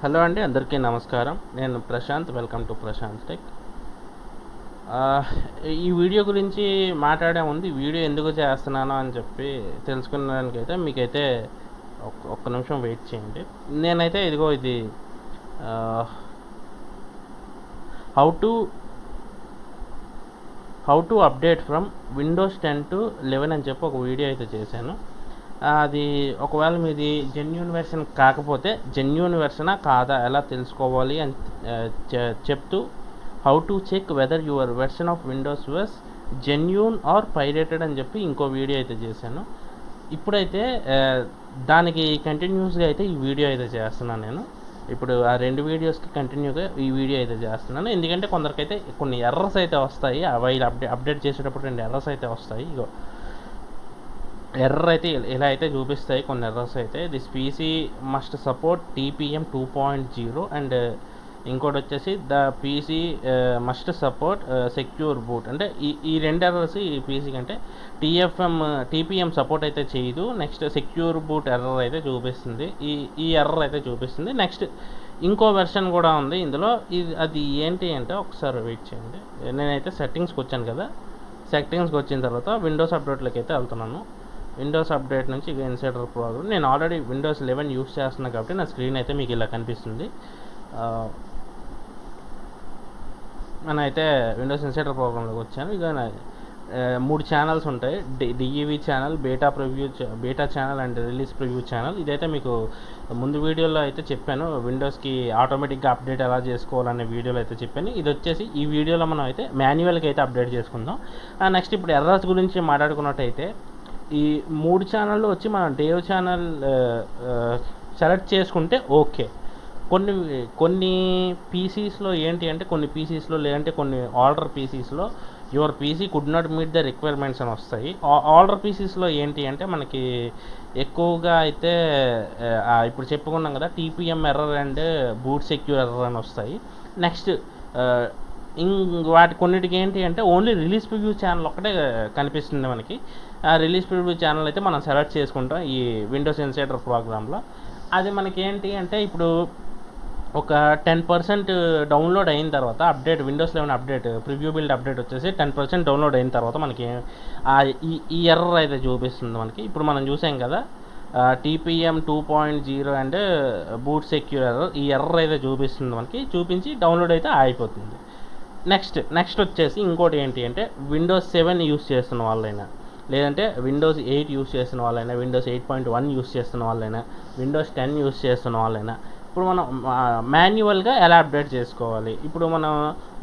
Hello అండి, అందరికీ నమస్కారం. నేను Prashanth. Welcome to Prashanth tech. ఈ వీడియో గురించి మాట్లాడే ముందు ఈ వీడియో ఎందుకు చేస్తున్నానో అని చెప్పి తెలుసుకునేదానికైతే మీకైతే ఒక్క నిమిషం వెయిట్ చేయండి. నేనైతే ఇదిగో ఇది how to update from Windows 10 to 11 అని చెప్పి ఒక వీడియో అయితే చేశాను. అది ఒకవేళ మీది జెన్యూన్ వెర్షన్ కాకపోతే జెన్యూన్ వెర్షనా కాదా ఎలా తెలుసుకోవాలి అని చెప్తూ how to check whether your version of Windows was genuine or pirated అని చెప్పి ఇంకో వీడియో అయితే చేశాను. ఇప్పుడైతే దానికి కంటిన్యూస్గా అయితే ఈ వీడియో అయితే చేస్తున్నాను. నేను ఇప్పుడు ఆ రెండు వీడియోస్కి కంటిన్యూగా ఈ వీడియో అయితే చేస్తున్నాను. ఎందుకంటే కొందరికైతే కొన్ని ఎర్రర్స్ అయితే వస్తాయి. అవి అప్డేట్ చేసేటప్పుడు రెండు ఎర్రర్స్ అయితే వస్తాయి. ఇగో ఎర్రర్ అయితే ఇలా అయితే చూపిస్తాయి కొన్ని ఎర్రర్స్ అయితే. This PC must support TPM 2.0 and ఇంకోటి వచ్చేసి the PC must support secure boot. అంటే ఈ రెండు ఎర్రర్స్ ఈ పీసీకి అంటే TPM సపోర్ట్ అయితే చేయదు. నెక్స్ట్ సెక్యూర్ బూట్ ఎర్రర్ అయితే చూపిస్తుంది. ఈ ఎర్రర్ అయితే చూపిస్తుంది. నెక్స్ట్ ఇంకో వెర్షన్ కూడా ఉంది ఇందులో. అది ఏంటి అంటే ఒకసారి వెయిట్ చేయండి. నేనైతే సెట్టింగ్స్కి వచ్చాను కదా, సెట్టింగ్స్కి వచ్చిన తర్వాత విండోస్ అప్డేట్లోకి అయితే వెళ్తున్నాను. విండోస్ అప్డేట్ నుంచి ఇక ఇన్సైడర్ ప్రోగ్రామ్. నేను ఆల్రెడీ విండోస్ 11 యూస్ చేస్తున్నాను కాబట్టి నా స్క్రీన్ అయితే మీకు ఇలా కనిపిస్తుంది. నేనైతే విండోస్ ఇన్సైడర్ ప్రోగ్రాంలోకి వచ్చాను. ఇక 3 ఛానల్స్ ఉంటాయి. DEV channel, beta channel and release preview channel. ఇదైతే మీకు ముందు వీడియోలో అయితే చెప్పాను. విండోస్కి ఆటోమేటిక్గా అప్డేట్ ఎలా చేసుకోవాలనే వీడియోలో అయితే చెప్పాను. ఇది వచ్చేసి ఈ వీడియోలో మనం అయితే మాన్యువల్గా అయితే అప్డేట్ చేసుకుందాం. నెక్స్ట్ ఇప్పుడు ఎర్రర్స్ గురించి మాట్లాడుకున్నట్టయితే ఈ 3 ఛానళ్ళు వచ్చి మనం డేవ్ ఛానల్ సెలెక్ట్ చేసుకుంటే ఓకే. కొన్ని పీసీస్లో ఏంటి అంటే కొన్ని పీసీస్లో లేదంటే కొన్ని ఆర్డర్ పీసీస్లో your PC could not meet the requirements అని వస్తాయి. ఆర్డర్ పీసీస్లో ఏంటి అంటే మనకి ఎక్కువగా అయితే ఇప్పుడు చెప్పుకున్నాం కదా, TPM error and boot secure error అని వస్తాయి. నెక్స్ట్ వాటి కొన్నిటికి ఏంటి అంటే ఓన్లీ రిలీజ్ ప్రివ్యూ ఛానల్ ఒక్కటే కనిపిస్తుంది మనకి. ఆ రిలీజ్ ప్రివ్యూ ఛానల్ అయితే మనం సెలెక్ట్ చేసుకుంటాం ఈ విండోస్ ఇన్సైడర్ ప్రోగ్రాంలో. అది మనకి ఏంటి అంటే ఇప్పుడు ఒక 10% డౌన్లోడ్ అయిన తర్వాత update Windows 11 update preview build update వచ్చేసి 10% డౌన్లోడ్ అయిన తర్వాత మనకి ఈ ఎర్రర్ అయితే చూపిస్తుంది మనకి. ఇప్పుడు మనం చూసాం కదా, TPM 2.0 and boot secure error. ఈ ఎర్రర్ అయితే చూపిస్తుంది మనకి. చూపించి డౌన్లోడ్ అయితే అయిపోతుంది. నెక్స్ట్ వచ్చేసి ఇంకోటి ఏంటి అంటే విండోస్ 7 యూస్ చేస్తున్న వాళ్ళైనా, లేదంటే విండోస్ 8 యూస్ చేస్తున్న వాళ్ళైనా, విండోస్ 8.1 యూస్ చేస్తున్న వాళ్ళైనా, విండోస్ 10 యూస్ చేస్తున్న వాళ్ళైనా ఇప్పుడు మనం మాన్యువల్గా ఎలా అప్డేట్ చేసుకోవాలి. ఇప్పుడు మనం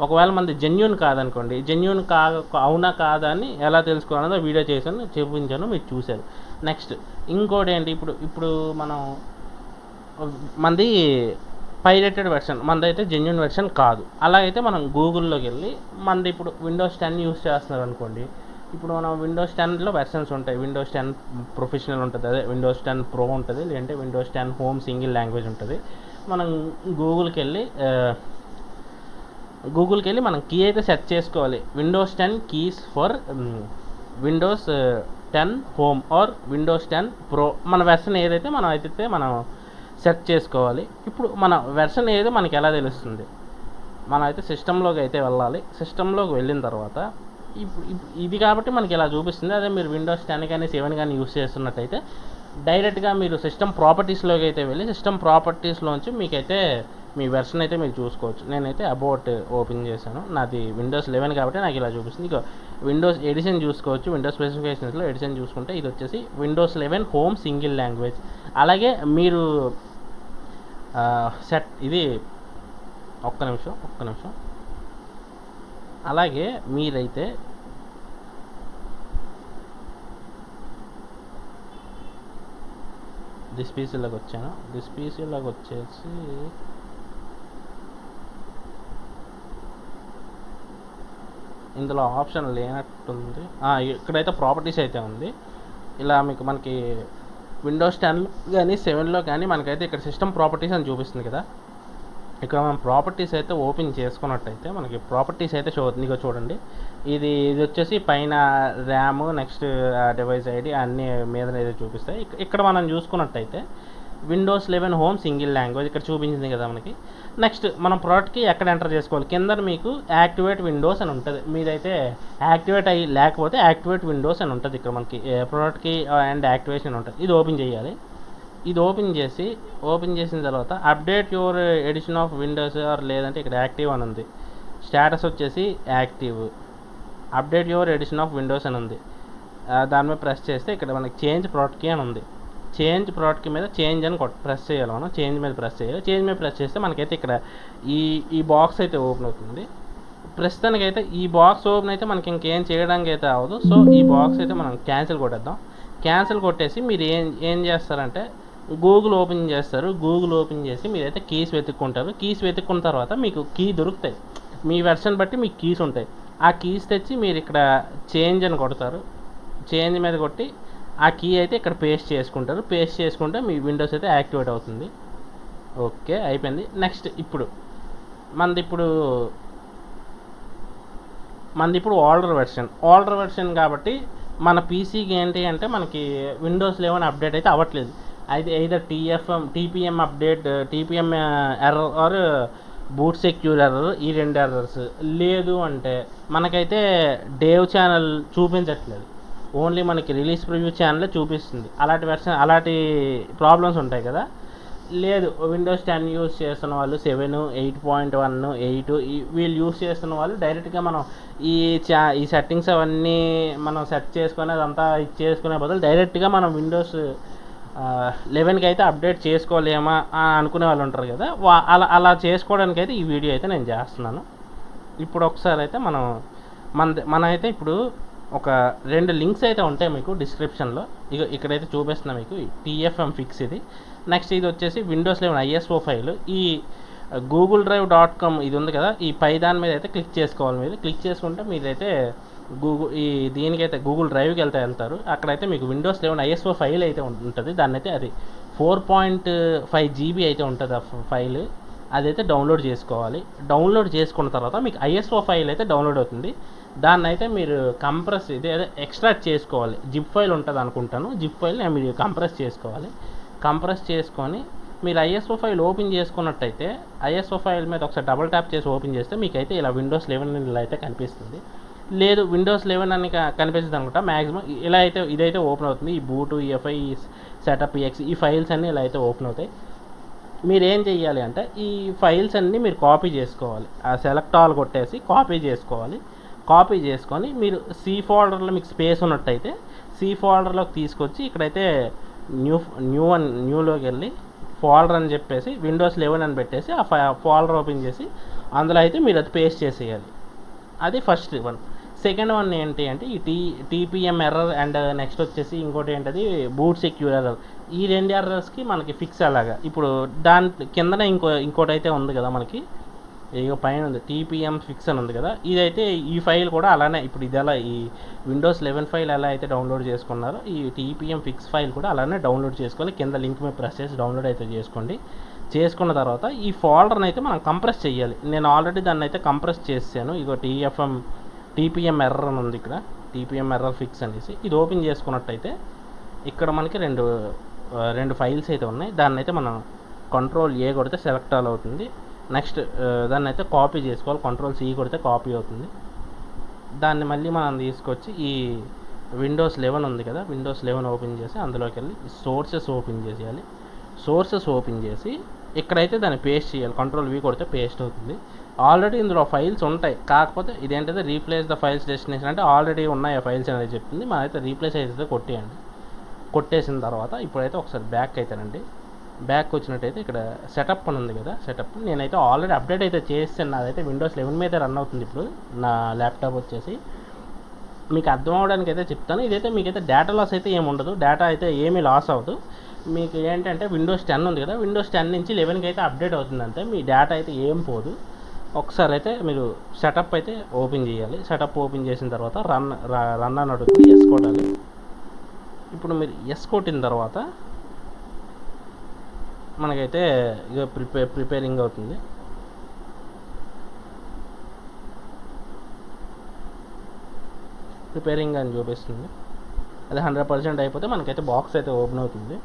ఒకవేళ మనది జెన్యూన్ కాదనుకోండి, జెన్యూన్ అవునా కాదా అని ఎలా తెలుసుకోవాలన్నదో వీడియో చేశాను, చూపించాను, మీరు చూశారు. నెక్స్ట్ ఇంకోటి ఏంటి, ఇప్పుడు మనం మనది పైరేటెడ్ వెర్షన్, మనదైతే జెన్యూన్ వెర్షన్ కాదు. అలాగైతే మనం గూగుల్లోకి వెళ్ళి మనది ఇప్పుడు విండోస్ 10 యూస్ చేస్తున్నారు అనుకోండి. ఇప్పుడు మనం విండోస్ 10లో వెర్షన్స్ ఉంటాయి. విండోస్ 10 ప్రొఫెషనల్ ఉంటుంది, అదే విండోస్ 10 ప్రో ఉంటుంది, లేదంటే విండోస్ 10 హోమ్ సింగిల్ లాంగ్వేజ్ ఉంటుంది. మనం గూగుల్కి వెళ్ళి మనం కీ అయితే సెట్ చేసుకోవాలి. Windows 10 keys for Windows 10 home or Windows 10 pro. మన వెర్షన్ ఏదైతే మనం సెట్ చేసుకోవాలి. ఇప్పుడు మన వెర్షన్ ఏదో మనకి ఎలా తెలుస్తుంది? మనం అయితే సిస్టంలోకి అయితే వెళ్ళాలి. సిస్టంలోకి వెళ్ళిన తర్వాత ఇది కాబట్టి మనకి ఇలా చూపిస్తుంది. అదే మీరు విండోస్ 10 కానీ 7 కానీ యూస్ చేస్తున్నట్టయితే డైరెక్ట్గా మీరు సిస్టమ్ ప్రాపర్టీస్లోకి అయితే వెళ్ళి సిస్టమ్ ప్రాపర్టీస్లోంచి మీకైతే మీ వెర్షన్ అయితే మీరు చూసుకోవచ్చు. నేనైతే అబౌట్ ఓపెన్ చేశాను. నాది విండోస్ 11 కాబట్టి నాకు ఇలా చూపిస్తుంది. ఇక విండోస్ ఎడిషన్ చూసుకోవచ్చు. విండోస్ స్పెసిఫికేషన్స్లో ఎడిషన్ చూసుకుంటే ఇది వచ్చేసి విండోస్ 11 హోమ్ సింగిల్ లాంగ్వేజ్. అలాగే మీరు ఇది ఒక్క నిమిషం అలాగే మీరైతే దిస్ పీసీలోకి వచ్చాను. దిస్ పీసీలోకి వచ్చేసి ఇందులో ఆప్షన్ లేనట్టుంది. ఇక్కడైతే ప్రాపర్టీస్ అయితే ఉంది. ఇలా మనకి విండోస్ 10 కానీ 7లో కానీ మనకైతే ఇక్కడ సిస్టమ్ ప్రాపర్టీస్ అని చూపిస్తుంది కదా. ఇక్కడ మనం ప్రాపర్టీస్ అయితే ఓపెన్ చేసుకున్నట్టయితే మనకి ప్రాపర్టీస్ అయితే చూడండి. ఇది వచ్చేసి పైన ర్యామ్, నెక్స్ట్ డివైస్ ఐడి అన్నీ మీద చూపిస్తాయి. ఇక్కడ మనం చూసుకున్నట్టయితే విండోస్ 11 హోమ్ సింగిల్ లాంగ్వేజ్ ఇక్కడ చూపించింది కదా మనకి. నెక్స్ట్ మనం ప్రోడక్ట్కి ఎక్కడ ఎంటర్ చేసుకోవాలి, కింద మీకు యాక్టివేట్ విండోస్ అని ఉంటుంది. మీదైతే యాక్టివేట్ అయ్యి లేకపోతే యాక్టివేట్ విండోస్ అని ఉంటుంది. ఇక్కడ మనకి ప్రోడక్ట్కి అండ్ యాక్టివేషన్ ఉంటుంది. ఇది ఓపెన్ చేయాలి. ఇది ఓపెన్ చేసిన తర్వాత update your edition of Windows or లేదంటే ఇక్కడ యాక్టివ్ అని ఉంది. స్టేటస్ వచ్చేసి active. Update your edition of Windows అని ఉంది. దాని మీద ప్రెస్ చేస్తే ఇక్కడ మనకి చేంజ్ ప్రోడక్ట్కి అని ఉంది. చేంజ్ ప్రోడక్ట్ మీద చేంజ్ అని ప్రెస్ చేయాలి. మనం చేంజ్ మీద ప్రెస్ చేయాలి. చేంజ్ మీద ప్రెస్ చేస్తే మనకైతే ఇక్కడ ఈ బాక్స్ అయితే ఓపెన్ అవుతుంది. ప్రస్తుతానికైతే ఈ బాక్స్ ఓపెన్ అయితే మనకి ఇంకేం చేయడానికి అయితే అవ్వదు. సో ఈ బాక్స్ అయితే మనం క్యాన్సిల్ కొట్టేద్దాం. క్యాన్సిల్ కొట్టేసి మీరు ఏం చేస్తారంటే గూగుల్ ఓపెన్ చేస్తారు. గూగుల్ ఓపెన్ చేసి మీరైతే కీస్ వెతుక్కుంటారు. కీస్ వెతుక్కున్న తర్వాత మీకు కీ దొరుకుతాయి. మీ వెర్షన్ బట్టి మీకు కీస్ ఉంటాయి. ఆ కీస్ తెచ్చి మీరు ఇక్కడ చేంజ్ అని కొడతారు. చేంజ్ మీద కొట్టి ఆ కీ అయితే ఇక్కడ పేస్ట్ చేసుకుంటారు. పేస్ట్ చేసుకుంటే మీ విండోస్ అయితే యాక్టివేట్ అవుతుంది. ఓకే, అయిపోయింది. నెక్స్ట్ మనది ఇప్పుడు ఓల్డర్ వెర్షన్ కాబట్టి మన పీసీకి ఏంటి అంటే మనకి విండోస్ 11 అప్డేట్ అయితే అవ్వట్లేదు. అయితే either TPM update, TPM error or boot secure error, ఈ 2 ఎర్రర్స్. లేదు అంటే మనకైతే డేవ్ ఛానల్ చూపించట్లేదు. ఓన్లీ మనకి రిలీజ్ ప్రివ్యూ ఛానలే చూపిస్తుంది. అలాంటి ప్రాబ్లమ్స్ ఉంటాయి కదా. లేదు, విండోస్ 10 యూస్ చేస్తున్న వాళ్ళు 7, 8.1, 8 వీళ్ళు యూస్ చేస్తున్న వాళ్ళు డైరెక్ట్గా మనం ఈ సెట్టింగ్స్ అవన్నీ మనం సెట్ చేసుకుని అదంతా చేసుకునే బదులు డైరెక్ట్గా మనం విండోస్ 11కి అయితే అప్డేట్ చేసుకోలేమా అనుకునే వాళ్ళు ఉంటారు కదా. అలా చేసుకోవడానికి అయితే ఈ వీడియో అయితే నేను చేస్తున్నాను. ఇప్పుడు ఒకసారి అయితే మనమైతే ఇప్పుడు ఒక 2 లింక్స్ అయితే ఉంటాయి మీకు డిస్క్రిప్షన్లో. ఇక్కడైతే చూపిస్తున్నా మీకు TPM ఫిక్స్ ఇది. నెక్స్ట్ ఇది వచ్చేసి విండోస్ 11 ISO ఫైల్. ఈ google-drive.com ఇది ఉంది కదా, ఈ పై దాని మీద అయితే క్లిక్ చేసుకోవాలి. మీరు క్లిక్ చేసుకుంటే మీరైతే దీనికైతే గూగుల్ డ్రైవ్కి వెళ్తారు. అక్కడైతే మీకు విండోస్ 11 ISO ఫైల్ అయితే ఉంటుంది. దాన్ని అయితే అది 4.5 GB అయితే ఉంటుంది ఆ ఫైల్. అదైతే డౌన్లోడ్ చేసుకోవాలి. డౌన్లోడ్ చేసుకున్న తర్వాత మీకు ISO ఫైల్ అయితే డౌన్లోడ్ అవుతుంది. దాన్ని అయితే మీరు ఇదే ఎక్స్ట్రాక్ట్ చేసుకోవాలి. జిప్ ఫైల్ ఉంటుంది అనుకుంటాను. జిప్ ఫైల్ని మీరు కంప్రెస్ చేసుకోవాలి. కంప్రెస్ చేసుకొని మీరు ISO ఫైల్ ఓపెన్ చేసుకున్నట్టయితే ISO ఫైల్ మీద ఒకసారి డబుల్ ట్యాప్ చేసి ఓపెన్ చేస్తే మీకైతే ఇలా విండోస్ 11 ఇలా అయితే కనిపిస్తుంది. లేదు, విండోస్ 11 అని కనిపిస్తుంది అనుకుంటా. మ్యాక్సిమం ఇలా అయితే ఇదైతే ఓపెన్ అవుతుంది. ఈ బూట్, EFI, సెటప్, EX ఈ ఫైల్స్ అన్నీ ఇలా అయితే ఓపెన్ అవుతాయి. మీరు ఏం చేయాలి అంటే ఈ ఫైల్స్ అన్నీ మీరు కాపీ చేసుకోవాలి. ఆ సెలెక్ట్ ఆల్ కొట్టేసి కాపీ చేసుకోవాలి. కాపీ చేసుకొని మీరు C ఫోల్డర్లో మీకు స్పేస్ ఉన్నట్టయితే C ఫోల్డర్లోకి తీసుకొచ్చి ఇక్కడైతే న్యూలోకి వెళ్ళి ఫోల్డర్ అని చెప్పేసి విండోస్ 11 అని పెట్టేసి ఆ ఫోల్డర్ ఓపెన్ చేసి అందులో అయితే మీరు అది పేస్ట్ చేసేయాలి. అది ఫస్ట్ వన్. సెకండ్ వన్ ఏంటి అంటే ఈ TPM ఎర్రర్ అండ్ నెక్స్ట్ వచ్చేసి ఇంకోటి ఏంటది బూట్ సెక్యూర్ ఎర్రర్. ఈ 2 ఎర్రర్స్కి మనకి ఫిక్స్ అలాగా. ఇప్పుడు దాని కిందనే ఇంకోటి అయితే ఉంది కదా మనకి, పైన ఉంది TPM ఫిక్స్ అని ఉంది కదా. ఇదైతే ఈ ఫైల్ కూడా అలానే. ఇప్పుడు ఇది ఎలా ఈ విండోస్ 11 ఫైల్ ఎలా అయితే డౌన్లోడ్ చేసుకున్నారో ఈ TPM ఫిక్స్ ఫైల్ కూడా అలానే డౌన్లోడ్ చేసుకోవాలి. కింద లింక్ మీద ప్రెస్ చేసి డౌన్లోడ్ అయితే చేసుకోండి. చేసుకున్న తర్వాత ఈ ఫోల్డర్ని అయితే మనం కంప్రెస్ చేయాలి. నేను ఆల్రెడీ దాన్ని అయితే కంప్రెస్ చేసాను. ఇగో TPM ఎర్రర్ అని ఉంది ఇక్కడ, TPM ఎర్రర్ ఫిక్స్ అనేసి. ఇది ఓపెన్ చేసుకున్నట్టయితే ఇక్కడ మనకి రెండు ఫైల్స్ అయితే ఉన్నాయి. దాన్ని అయితే మనం Ctrl+A కొడితే సెలెక్ట్ ఆల్ అవుతుంది. నెక్స్ట్ దాన్ని అయితే కాపీ చేసుకోవాలి. Ctrl+C కొడితే కాపీ అవుతుంది. దాన్ని మళ్ళీ మనం తీసుకొచ్చి ఈ విండోస్ 11 ఉంది కదా, విండోస్ 11 ఓపెన్ చేసి అందులోకి వెళ్ళి సోర్సెస్ ఓపెన్ చేసేయాలి. సోర్సెస్ ఓపెన్ చేసి ఇక్కడైతే దాన్ని పేస్ట్ చేయాలి. Ctrl+V కొడితే పేస్ట్ అవుతుంది. ఆల్రెడీ ఇందులో ఫైల్స్ ఉంటాయి. కాకపోతే ఇదేంటంటే రీప్లేస్ ద ఫైల్స్ డెస్టినేషన్ అంటే ఆల్రెడీ ఉన్నాయి ఆ ఫైల్స్ అనేది చెప్తుంది. మనమైతే రీప్లేస్ అయితే కొట్టేయండి. కొట్టేసిన తర్వాత ఇప్పుడైతే ఒకసారి బ్యాక్ అవుతానండి. బ్యాక్ వచ్చినట్టయితే ఇక్కడ సెటప్ అని ఉంది కదా, సెటప్ నేనైతే ఆల్రెడీ అప్డేట్ అయితే చేస్తాను. నాదైతే విండోస్ 11 మీద రన్ అవుతుంది ఇప్పుడు నా ల్యాప్టాప్ వచ్చేసి. మీకు అర్థం అవడానికి అయితే చెప్తాను. ఇదైతే మీకైతే డేటా లాస్ అయితే ఏమి ఉండదు. డేటా అయితే ఏమీ లాస్ అవ్వదు. మీకు ఏంటంటే విండోస్ 10 ఉంది కదా, విండోస్ 10 నుంచి 11కి అయితే అప్డేట్ అవుతుందంటే మీ డేటా అయితే ఏం పోదు. ఒకసారి అయితే మీరు సెటప్ అయితే ఓపెన్ చేయాలి. సెటప్ ఓపెన్ చేసిన తర్వాత రన్ అని అడుగుతుంది. ఎస్ కొట్టాలి. ఇప్పుడు మీరు ఎస్ కొట్టిన తర్వాత మనకైతే ఇక ప్రిపేరింగ్ అవుతుంది. ప్రిపేరింగ్ అని చూపిస్తుంది. అది 100% అయిపోతే మనకైతే బాక్స్ అయితే ఓపెన్ అవుతుంది.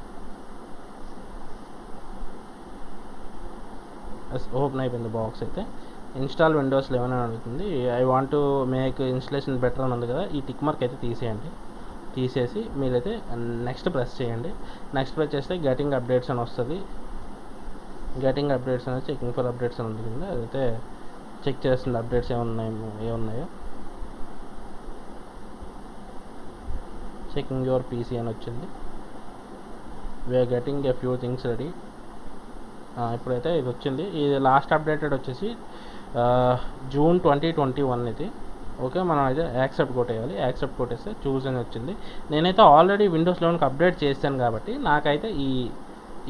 ఓపెన్ అయిపోయింది బాక్స్ అయితే. ఇన్స్టాల్ విండోస్ 11 అని అడుగుతుంది. I want to make installation better అని ఉంది కదా, ఈ టిక్ మార్క్ అయితే తీసేయండి. తీసేసి మీరైతే నెక్స్ట్ ప్రెస్ చేయండి. నెక్స్ట్ ప్రెస్ చేస్తే గెటింగ్ అప్డేట్స్ అని వస్తుంది. గెటింగ్ అప్డేట్స్ అనేది చెకింగ్ ఫర్ అప్డేట్స్ అని ఉంటుంది. అదైతే చెక్ చేస్తుంది అప్డేట్స్ ఏమున్నాయో. చెకింగ్ యువర్ పీసీ అని వచ్చింది. We are getting a few things ready. ఇప్పుడైతే ఇది వచ్చింది. ఇది లాస్ట్ అప్డేటెడ్ వచ్చేసి జూన్ 2021 ఇది. ఓకే, మనం అయితే యాక్సెప్ట్ కొట్టేయాలి. యాక్సెప్ట్ కొట్టేస్తే చూస్ అని వచ్చింది. నేనైతే ఆల్రెడీ విండోస్ 11కి అప్డేట్ చేశాను కాబట్టి నాకైతే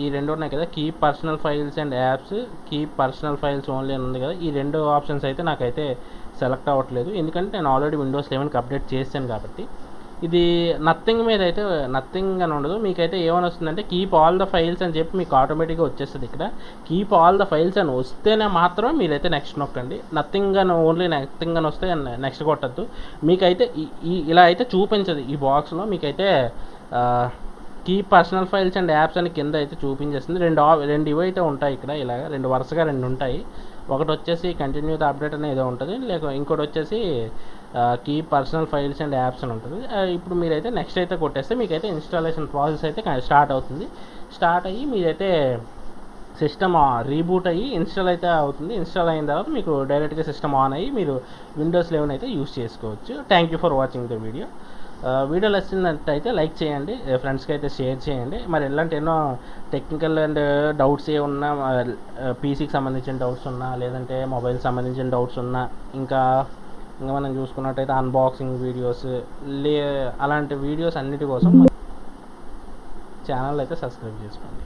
ఈ రెండు ఉన్నాయి కదా, keep personal files and apps, keep personal files only అని ఉంది కదా, ఈ రెండు ఆప్షన్స్ అయితే నాకైతే సెలెక్ట్ అవ్వట్లేదు. ఎందుకంటే నేను ఆల్రెడీ విండోస్ 11కి అప్డేట్ చేశాను కాబట్టి. ఇది నథింగ్ మీద అయితే నథింగ్ అని ఉండదు. మీకైతే ఏమని వస్తుందంటే కీప్ ఆల్ ద ఫైల్స్ అని చెప్పి మీకు ఆటోమేటిక్గా వచ్చేస్తుంది. ఇక్కడ కీప్ ఆల్ ద ఫైల్స్ అని వస్తేనే మాత్రం మీరైతే నెక్స్ట్ నొక్కండి. నథింగ్ అని ఓన్లీ నథింగ్ అని వస్తే నెక్స్ట్ కొట్టద్దు. మీకైతే ఇలా అయితే చూపించదు ఈ బాక్స్లో. మీకైతే keep personal files and apps అని కింద అయితే చూపించేస్తుంది. రెండు ఇవి అయితే ఉంటాయి ఇక్కడ, ఇలాగ వరుసగా రెండు ఉంటాయి. ఒకటి వచ్చేసి కంటిన్యూ ద అప్డేట్ అనేది ఏదో ఉంటుంది, లేక ఇంకోటి వచ్చేసి keep personal files and apps అని ఉంటుంది. ఇప్పుడు మీరైతే నెక్స్ట్ అయితే కొట్టేస్తే మీకైతే ఇన్స్టాలేషన్ ప్రాసెస్ అయితే స్టార్ట్ అవుతుంది. స్టార్ట్ అయ్యి మీరైతే సిస్టమ్ రీబూట్ అయ్యి ఇన్స్టాల్ అయితే అవుతుంది. ఇన్స్టాల్ అయిన తర్వాత మీకు డైరెక్ట్గా సిస్టమ్ ఆన్ అయ్యి మీరు విండోస్ 11 అయితే యూస్ చేసుకోవచ్చు. Thank you for watching the video. Video నచ్చినట్టయితే లైక్ చేయండి, ఫ్రెండ్స్కి అయితే షేర్ చేయండి. మరి ఇలాంటి ఎన్నో టెక్నికల్ అండ్ డౌట్స్ ఏ ఉన్నా, పీసీకి సంబంధించిన డౌట్స్ ఉన్నా, లేదంటే మొబైల్కి సంబంధించిన డౌట్స్ ఉన్నా, ఇంకా మనం చూసుకున్నట్టయితే అన్బాక్సింగ్ వీడియోస్, అలాంటి వీడియోస్ అన్నిటి కోసం ఛానల్ అయితే సబ్స్క్రైబ్ చేసుకోండి.